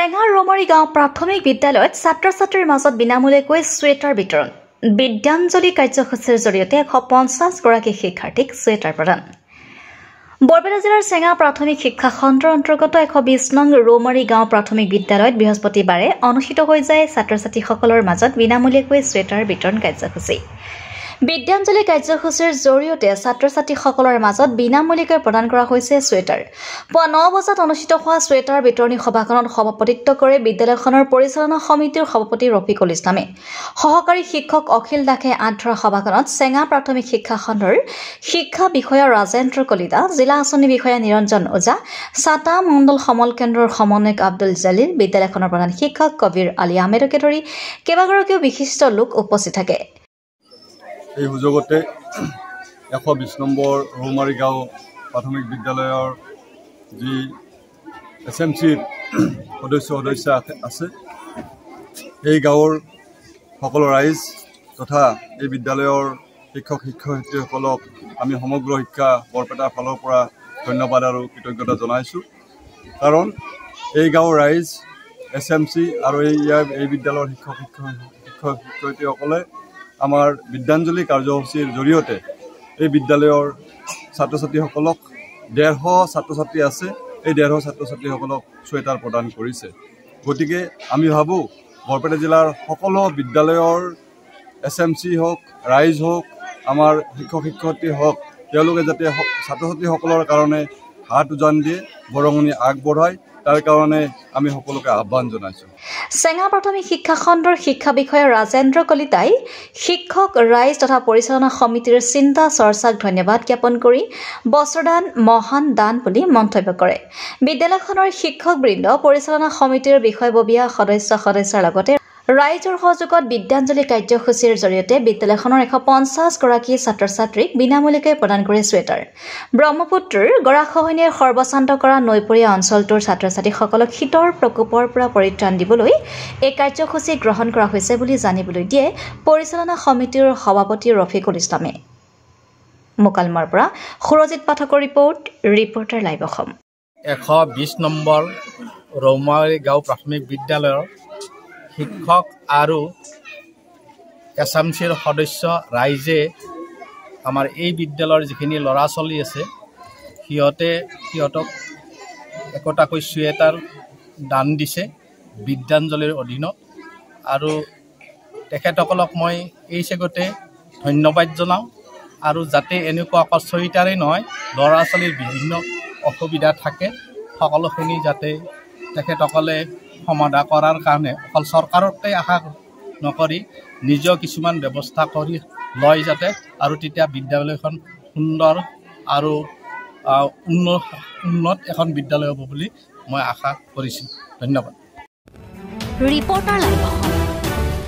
চেঙা ৰমৰী গাঁও প্ৰাথমিক বিদ্যালয়ত ছাত্ৰ-ছাত্ৰীৰ মাজত বিনামূলীয়াকৈ ছুৱেটাৰ বিতৰণ বিদ্যাঞ্জলি কাৰ্যসূচীৰ জৰিয়তে 150 গৰাকী শিক্ষাৰ্থীক ছুৱেটাৰ প্ৰদান বৰপেটা জিলাৰ চেঙা প্ৰাথমিক শিক্ষা খণ্ডৰ অন্তৰ্গত 120 নং ৰমৰী গাঁও প্ৰাথমিক বিদ্যালয়ত বৃহস্পতিবাৰে অনুষ্ঠিত হৈ যায় ছাত্ৰ-ছাত্ৰীসকলৰ মাজত বিনামূলীয়াকৈ ছুৱেটাৰ বিতৰণ কাৰ্যসূচী বিদ্যাঞ্জলি কাৰ্যসূচীৰ জৰিয়তে ছাত্ৰ-ছাত্ৰীসকলৰ মাজত বিনামূলীয়াকৈ প্ৰদান কৰা হৈছে ছুৱেটাৰ পুৱা 9 বজাত অনুষ্ঠিত হোৱা ছুৱেটাৰ বিতৰণী সভাখনত সভাপতিত্ব কৰে বিদ্যালয়খনৰ পৰিচালনা সমিতিৰ সভাপতি ৰফিকুল ইছলামে সহকাৰী শিক্ষক অখিল দাসে আধৰা সভাখনত চেঙা প্ৰাথমিক শিক্ষা খণ্ডৰ শিক্ষা বিষয়া ৰাজেন্দ্ৰ কলিতা জিলা আঁচনি বিষয়া নিৰঞ্জন ওজা সাতা মণ্ডল সমল কেন্দ্ৰৰ সমন্বয়ক আব্দুল জলিল বিদ্যালয়খনৰ প্ৰধান শিক্ষক কবিৰ আলী আহমেদকে ধৰি কেইবাগৰাকীও বিশিষ্ট লোক উপস্থিত থাকে এই সুযোগতে 120 নম্বৰ ৰৌমাৰী গাঁও প্ৰাথমিক বিদ্যালয়ৰ যি SMCৰ সদস্য আছে এই গাঁৱৰ সকলো ৰাইজ তথা এই বিদ্যালয়ৰ শিক্ষক শিক্ষয়িত্ৰীসকলক আমি সমগ্ৰ শিক্ষা বৰপেটাৰ ফালৰ পৰা ধন্যবাদ আৰু কৃতজ্ঞতা জনাইছোঁ কাৰণ এই গাঁৱৰ ৰাইজ SMC আৰু এই বিদ্যালয়ৰ শিক্ষক শিক্ষয়িত্ৰীসকলে আমাৰ বিদ্যাঞ্জলি কাৰ্যসূচীৰ জৰিয়তে এই বিদ্যালয়ৰ ছাত্ৰ-ছাত্ৰীসকলক 150 ছাত্ৰ-ছাত্ৰী আছে এই 150 ছাত্ৰ-ছাত্ৰীসকলক ছুৱেটাৰ প্ৰদান কৰিছে গতিকে আমি ভাবোঁ বৰপেটা জিলাৰ সকলো বিদ্যালয়ৰ SMC হওক ৰাইজ হওক আমাৰ শিক্ষক শিক্ষয়িত্ৰী হওক তেওঁলোকে যাতে ছাত্ৰ-ছাত্ৰীসকলৰ কাৰণে হাত উজান দিয়ে বৰঙণি আগবঢ়ায় তাৰ কাৰণে আমি সকলোকে আহ্বান জনাইছোঁ চেঙা প্ৰাথমিক শিক্ষা খণ্ডৰ শিক্ষা বিষয়া ৰাজেন্দ্ৰ কলিতাই শিক্ষক ৰাইজ তথা পৰিচালনা সমিতিৰ চিন্তা চৰ্চাক ধন্যবাদ জ্ঞাপন কৰি বস্ত্ৰদান মহান দান বুলি মন্তব্য কৰে বিদ্যালয়খনৰ শিক্ষকবৃন্দ পৰিচালনা সমিতিৰ বিষয়ববীয়া সদস্যৰ লগতে ৰাইজৰ সহযোগত বিদ্যাঞ্জলি কাৰ্যসূচীৰ জৰিয়তে বিদ্যালয়খনৰ 150 গৰাকী ছাত্ৰ-ছাত্ৰীক বিনামূলীয়াকৈ প্ৰদান কৰে ছুৱেটাৰ ব্ৰহ্মপুত্ৰৰ গৰাখহনীয়ে সৰ্বশান্ত কৰা নৈপৰীয়া অঞ্চলটোৰ ছাত্ৰ-ছাত্ৰীসকলক শীতৰ প্ৰকোপৰ পৰা পৰিত্ৰাণ দিবলৈ এই কাৰ্যসূচী গ্ৰহণ কৰা হৈছে বুলি জানিবলৈ দিয়ে পৰিচালনা সমিতিৰ সভাপতি ৰফিকুল ইছলামে মুকালমাৰ পৰা সুৰজিত পাঠকৰ reporter live Assam 120 number Roumari গাঁও প্ৰাথমিক বিদ্যালয়ৰ শিক্ষক আৰু SMCৰ সদস্য ৰাইজে আমাৰ এই বিদ্যালয়ৰ যিখিনি ল'ৰা ছোৱালী আছে সিহঁতক একোটাকৈ ছুৱেটাৰ দান দিছে বিদ্যাঞ্জলিৰ অধীনত আৰু তেখেতসকলক মই এই চেগতে ধন্যবাদ জনাওঁ আৰু যাতে এনেকুৱা অকল ছুৱেটাৰেই নহয় ল'ৰা ছোৱালীৰ বিভিন্ন অসুবিধা থাকে সকলোখিনি যাতে তেখেতসকলে সমাধা কৰাৰ কাৰণে অকল চৰকাৰকে আশা নকৰি নিজেও কিছুমান ব্যৱস্থা কৰি লয় যাতে আৰু তেতিয়া বিদ্যালয়খন সুন্দৰ আৰু উন্নত এখন বিদ্যালয় হ'ব বুলি মই আশা কৰিছোঁ ধন্যবাদ ৰিপৰ্টাৰ লাইভ